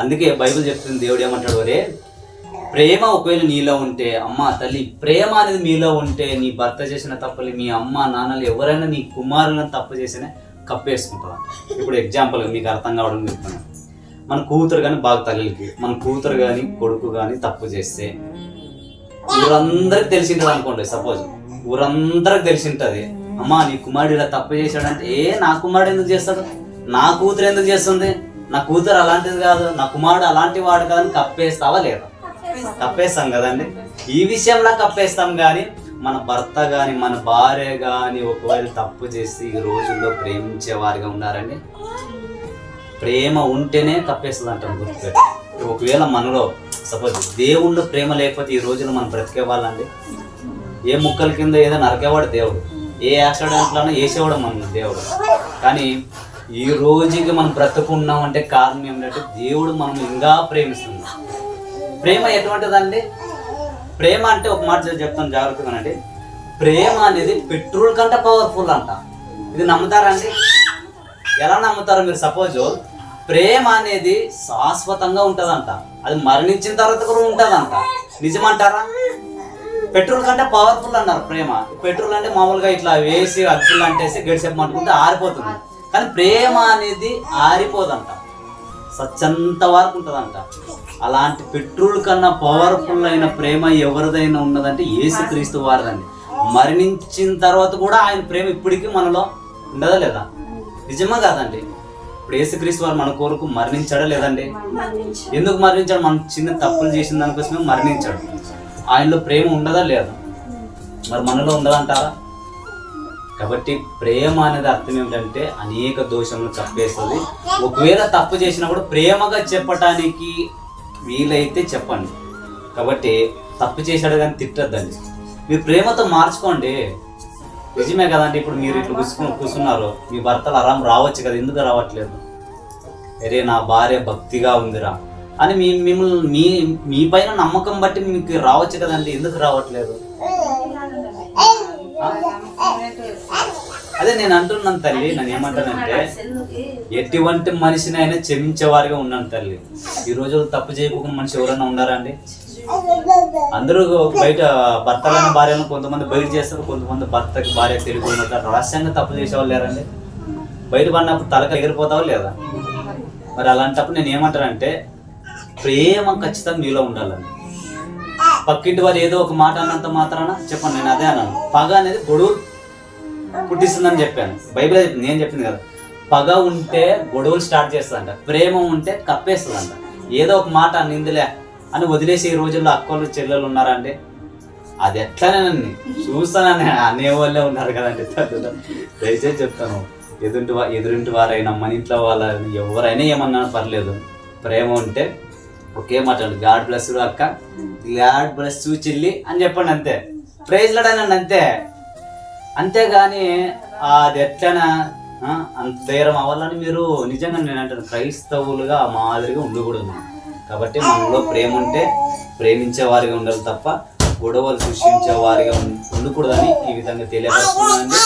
అందుకే బైబిల్ చెప్తుంది, దేవుడు ఏమంటాడు, ఒరే ప్రేమ ఒకవేళ నీలో ఉంటే, అమ్మ తల్లి ప్రేమ అనేది మీలో ఉంటే నీ భర్త చేసిన తప్పులు, మీ అమ్మ నాన్నలు ఎవరైనా నీ కుమారులను తప్పు చేసినా కప్పేసుకుంటారు. ఇప్పుడు ఎగ్జాంపుల్గా మీకు అర్థం కావడం చెప్తాను. మన కూతురు కానీ బాగా తల్లికి, మన కూతురు కానీ కొడుకు కానీ తప్పు చేస్తే ఊరందరికి తెలిసింటది అనుకోండి. సపోజ్ ఊరందరికి తెలిసింటది, అమ్మా నీ కుమారుడు ఇలా తప్పు చేశాడంటే, నా కుమారుడు ఎందుకు చేస్తాడు, నా కూతురు ఎందుకు చేస్తుంది, నా కూతురు అలాంటిది కాదు, నా కుమారుడు అలాంటి వాడు కాదని కప్పేస్తావా లేదా? కప్పేస్తాం కదండి. ఈ విషయంలో కప్పేస్తాం. కానీ మన భర్త కానీ మన భార్య కానీ ఒకవేళ తప్పు చేసి ఈ రోజుల్లో ప్రేమించే వారిగా ఉన్నారండి. ప్రేమ ఉంటేనే కప్పేస్తుంది అంటాం, గుర్తుపెట్టి. ఒకవేళ మనలో సపోజ్ దేవుళ్ళు ప్రేమ లేకపోతే ఈ రోజుల్లో మనం బ్రతికే వాళ్ళండి. ఏ ముక్కల కింద ఏదో నరకేవాడు దేవుడు, ఏ యాక్సిడెంట్లోనో వేసేవాడు మన దేవుడు. కానీ ఈ రోజుకి మనం బ్రతుకున్నాం అంటే కారణం ఏమిటంటే దేవుడు మనం ఇంకా ప్రేమిస్తున్నాం. ప్రేమ ఎటువంటిదండి? ప్రేమ అంటే ఒక మాట చెప్తాను జాగ్రత్తగానండి. ప్రేమ అనేది పెట్రోల్ కంటే పవర్ఫుల్ అంట. ఇది నమ్ముతారా అండి? ఎలా నమ్ముతారో మీరు. సపోజ్ ప్రేమ అనేది శాశ్వతంగా ఉంటుందంట, అది మరణించిన తర్వాత కూడా ఉంటుందంట. నిజమంటారా? పెట్రోల్ కంటే పవర్ఫుల్ అన్నారు ప్రేమ. పెట్రోల్ అంటే మామూలుగా ఇట్లా వేసి అగ్గిలు అంటేసి గడిసేపు మంటుకుంటే ఆరిపోతుంది. కానీ ప్రేమ అనేది ఆరిపోదంట, సచ్చంత వరకు ఉంటుందంట. అలాంటి పెట్రోల్ కన్నా పవర్ఫుల్ అయిన ప్రేమ ఎవరిదైనా ఉన్నదంటే యేసుక్రీస్తు వారిదండి. మరణించిన తర్వాత కూడా ఆయన ప్రేమ ఇప్పటికీ మనలో ఉండదా లేదా? నిజమా కాదండి? ఇప్పుడు యేసుక్రీస్తు వారు మన కొరకు మరణించాడా లేదండి? ఎందుకు మరణించాడు? మనం చిన్న తప్పులు చేసిన దానికోసమే మరణించాడు. ఆయనలో ప్రేమ ఉండదా లేదా? మరి మనలో ఉండదంటారా? కాబట్టి ప్రేమ అనేది అర్థం ఏమిటంటే అనేక దోషములు కప్పేస్తుంది. ఒకవేళ తప్పు చేసినా కూడా ప్రేమగా చెప్పటానికి వీలైతే చెప్పండి. కాబట్టి తప్పు చేశాడు కానీ తిట్టద్దండి, మీరు ప్రేమతో మార్చుకోండి. నిజమే కదండి? ఇప్పుడు మీరు ఇట్లా కూర్చున్నారు, మీ భర్తలు ఆరాం రావచ్చు కదా, ఎందుకు రావట్లేదు? అరే నా భార్య భక్తిగా ఉందిరా అని మిమ్మల్ని మీ పైన నమ్మకం బట్టి మీకు రావచ్చు కదండి, ఎందుకు రావట్లేదు? అదే నేను అంటున్నాను తల్లి. నేను ఏమంటానంటే ఎటువంటి మనిషినైనా క్షమించేవారిగా ఉన్నాను తల్లి. ఈ రోజు తప్పు చేయకుండా మనిషి ఎవరైనా ఉన్నారా అండి? అందరూ బయట భర్తలను భార్యలను కొంతమంది బయట చేస్తారు, కొంతమంది భర్తకి భార్య తెలియకుండా రహస్యంగా తప్పు చేసేవాళ్ళు లేరండి. బయట పడినప్పుడు తలక ఎగిరిపోతావా లేదా? మరి అలాంటప్పుడు నేను ఏమంటానంటే ప్రేమ ఖచ్చితంగా మీలో ఉండాలండి. పక్కింటి వారు ఏదో ఒక మాట అన్నంత మాత్రాన చెప్పండి, నేను అదే అన్నాను. పగ అనేది గొడవ పుట్టిస్తుందని చెప్పాను. బైబిల్ నేను చెప్పింది కదా, పగ ఉంటే గొడవలు స్టార్ట్ చేస్తుందంట, ప్రేమ ఉంటే కప్పేస్తుందంట. ఏదో ఒక మాట నిందిలే అని వదిలేసి ఈ రోజుల్లో అక్కలు చెల్లెలు ఉన్నారంటే అది ఎట్లానేనండి చూస్తానని అనేవాళ్ళే ఉన్నారు కదండి. దయచేసి చెప్తాను, ఎదురింటి వారైనా మన ఇంట్లో వాళ్ళని ఎవరైనా ఏమన్నా పర్లేదు, ప్రేమ ఉంటే ఒకే మాట అండి, గాడ్ బ్లెస్ యు అక్క, గాడ్ బ్లెస్ యు చెల్లి అని చెప్పండి, అంతే. ప్రైజ్ లాడానండి, అంతే. అంతేగాని అది ఎట్లనా అంత ధైర్యం అవ్వాలని మీరు నిజంగా నేను అంటాను క్రైస్తవులుగా మాదిరిగా ఉండకూడదు. కాబట్టి మనలో ప్రేమ ఉంటే ప్రేమించే వారిగా ఉండాలి తప్ప గొడవలు సృష్టించే వారిగా ఉండకూడదని ఈ విధంగా తెలియపరుస్తున్నానండి.